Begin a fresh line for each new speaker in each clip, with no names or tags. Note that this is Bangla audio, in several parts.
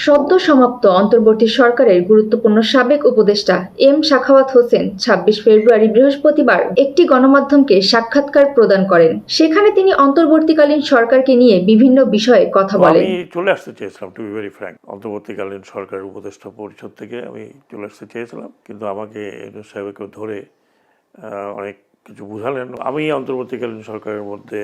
সদ্য সমাপ্ত অন্তর্বর্তী সরকারের গুরুত্বপূর্ণ সাবেক উপদেষ্টা এম সাখাওয়াত হোসেন ২৬ ফেব্রুয়ারি বৃহস্পতিবার একটি গণমাধ্যমকে সাক্ষাৎকার প্রদান করেন। সেখানে তিনি অন্তর্বর্তীকালীন সরকারকে নিয়ে বিভিন্ন বিষয়ে কথা বলেন।
আমি চলে আসতে চেয়েছিলাম, টু বি ভেরি ফ্র্যাঙ্ক, অন্তর্বর্তীকালীন সরকারের উপদেষ্টা পরিষদ থেকে আমি চলে আসতে চেয়েছিলাম, কিন্তু আমাকে ইউনূস সাহেবকে ধরে অনেক কিছু বুঝালেন। আমি অন্তর্বর্তীকালীন সরকারের মধ্যে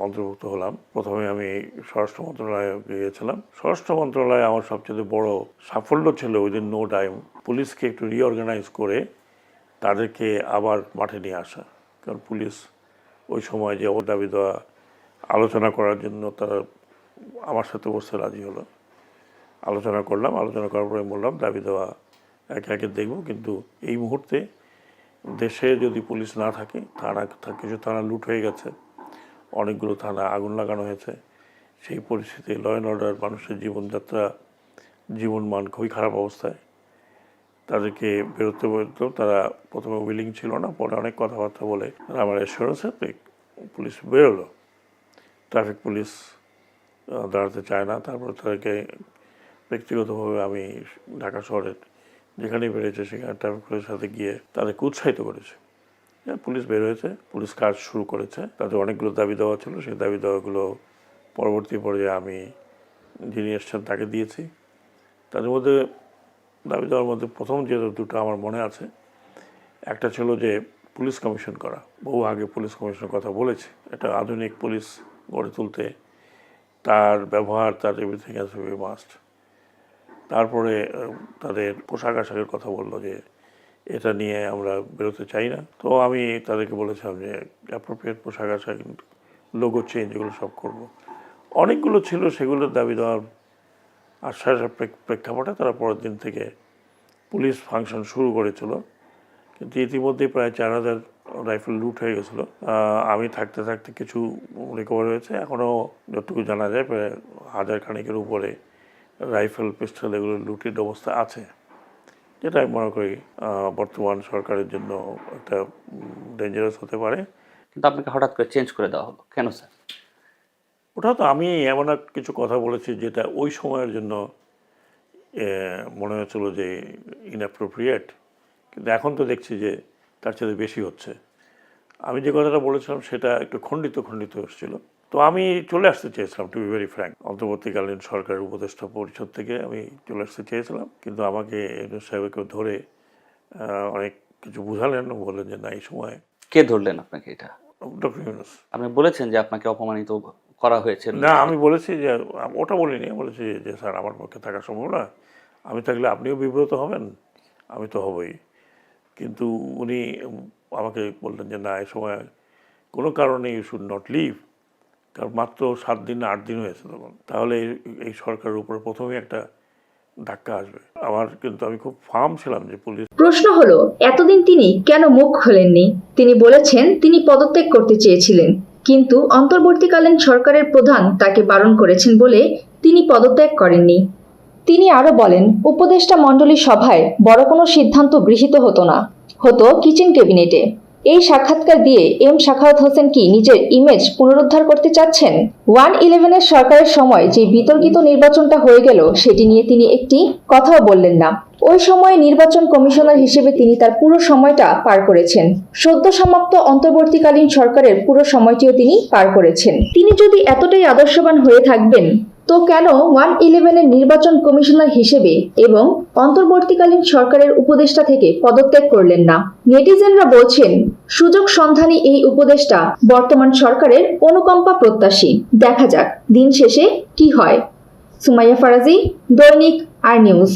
অন্তর্ভুক্ত হলাম। প্রথমে আমি স্বরাষ্ট্র মন্ত্রণালয়ে গিয়েছিলাম। স্বরাষ্ট্র মন্ত্রণালয়ে আমার সবচেয়ে বড় সাফল্য ছিল উইদিন নো টাইম পুলিশকে একটু রিঅর্গানাইজ করে তাদেরকে আবার মাঠে নিয়ে আসা। কারণ পুলিশ ওই সময় যে দাবি দেওয়া আলোচনা করার জন্য তারা আমার সাথে বসতে রাজি হলো। আলোচনা করলাম, আলোচনা করার পরে বললাম দাবি দেওয়া একে একে দেখব, কিন্তু এই মুহূর্তে দেশে যদি পুলিশ না থাকে, কিছু থানা লুট হয়ে গেছে, অনেকগুলো থানা আগুন লাগানো হয়েছে, সেই পরিস্থিতি ল অ্যান্ড অর্ডার, মানুষের জীবনযাত্রা, জীবনমান খুবই খারাপ অবস্থায়, তাদেরকে বেরোতে বলতো। তারা প্রথমে উইলিং ছিল না, পরে অনেক কথাবার্তা বলে আমার অ্যাসুরেন্সে পুলিশ বেরোলো। ট্রাফিক পুলিশ দাঁড়াতে চায় না। তারপর তাদেরকে ব্যক্তিগতভাবে আমি ঢাকা শহরের যেখানেই বেরিয়েছে সেখানে ট্রাফিক পুলিশের সাথে গিয়ে তাদেরকে উৎসাহিত করেছে। পুলিশ বের হয়েছে, পুলিশ কাজ শুরু করেছে। তাদের অনেকগুলো দাবি দেওয়া ছিল, সেই দাবি দেওয়াগুলো পরবর্তী পর্যায়ে আমি যিনি এসছেন তাকে দিয়েছি। তাদের মধ্যে দাবি দেওয়ার মধ্যে প্রথম যে দুটো আমার মনে আছে, একটা ছিল যে পুলিশ কমিশন করা। বহু আগে পুলিশ কমিশনের কথা বলেছে। একটা আধুনিক পুলিশ গড়ে তুলতে তার ব্যবহার, তার everything has to B must. তারপরে তাদের পোশাক আশাকের কথা বললো যে এটা নিয়ে আমরা বেরোতে চাই না। তো আমি তাদেরকে বলেছিলাম যে অ্যাপ্রোপ্রিয়েট পোশাক আশাক, লোগো চেঞ্জ, এগুলো সব করবো। অনেকগুলো ছিল, সেগুলোর দাবি দেওয়ার আশ্বাসের প্রেক্ষাপটে তারা পরের দিন থেকে পুলিশ ফাংশন শুরু করেছিল। কিন্তু ইতিমধ্যেই প্রায় ৪,০০০ রাইফেল লুট হয়ে গেছিলো। আমি থাকতে থাকতে কিছু রিকভার হয়েছে। এখনও যতটুকু জানা যায় প্রায় ১,০০০ খানিকের উপরে রাইফেল, পিস্তল এগুলো লুটের অবস্থা আছে, যেটা আমি মনে করি বর্তমান সরকারের জন্য একটা ডেঞ্জারাস হতে পারে।
কিন্তু আপনাকে হঠাৎ করে চেঞ্জ করে দেওয়া হলো কেন স্যার?
ওটা তো আমি এমন কিছু কথা বলেছি যেটা ওই সময়ের জন্য মনে হয়েছিল যে ইনঅ্যাপ্রোপ্রিয়েট, কিন্তু এখন তো দেখছি যে তার চেয়ে বেশি হচ্ছে। আমি যে কথাটা বলেছিলাম সেটা একটু খণ্ডিত এসেছিল। তো আমি চলে আসতে চেয়েছিলাম, টু বি ভেরি ফ্র্যাঙ্ক, অন্তর্বর্তীকালীন সরকারের উপদেষ্টা পরিষদ থেকে আমি চলে আসতে চেয়েছিলাম, কিন্তু আমাকে ইউনূস সাহেবকে ধরে অনেক কিছু বুঝালেন, বললেন যে না, এই সময়।
কে ধরলেন আপনাকে? এটা
ডক্টর ইউনূস।
আপনি বলেছেন যে আপনাকে অপমানিত করা হয়েছে?
না, আমি বলেছি যে, ওটা বলিনি, বলেছি যে স্যার আমার পক্ষে থাকা সম্ভব না, আমি থাকলে আপনিও বিব্রত হবেন, আমি তো হবই। কিন্তু উনি আমাকে বললেন যে না, এই সময় কোনো কারণে ইউ শুড নট লিভ। কারণ মাত্র 7 দিন না 8 দিন হয়েছে তখন, তাহলে এই সরকারের উপরে প্রথমেই একটা ধাক্কা আসবে। কিন্তু আমি খুব ফার্ম ছিলাম যে পুলিশ।
প্রশ্ন হলো, এতদিন তিনি কেন মুখ খোলেননি? তিনি বলেছেন তিনি পদত্যাগ করতে চেয়েছিলেন, কিন্তু অন্তর্বর্তীকালীন সরকারের প্রধান তাকে বারণ করেছেন বলে তিনি পদত্যাগ করেননি। তিনি আরো বলেন, উপদেষ্টা মণ্ডলীর সভায় বড় কোনো সিদ্ধান্ত গৃহীত হতো না, হতো কিচেন ক্যাবিনেটে। এই সাক্ষাৎকার দিয়ে এম সাখাওয়াত হোসেন কি নিজের ইমেজ পুনরুদ্ধার করতে চাচ্ছেন? 1/11 সরকারের সময় যে বিতর্কিত নির্বাচনটা হয়ে গেল, সেটি নিয়ে তিনি একটি কথাও বললেন না। ওই সময়ে নির্বাচন কমিশনার হিসেবে তিনি তার পুরো সময়টা পার করেছেন। সদ্য সমাপ্ত অন্তর্বর্তীকালীন সরকারের পুরো সময়টিও তিনি পার করেছেন। তিনি যদি এতটাই আদর্শবান হয়ে থাকবেন, তো কেন 1/11 নির্বাচন কমিশনার হিসেবে এবং অন্তর্বর্তীকালীন সরকারের উপদেষ্টা থেকে পদত্যাগ করলেন না? নেটিজেনরা বলছেন, সুযোগ সন্ধানী এই উপদেষ্টা বর্তমান সরকারের অনুকম্পা প্রত্যাশী। দেখা যাক দিন শেষে কি হয়। সুমাইয়া ফারাজি, দৈনিক আর নিউজ।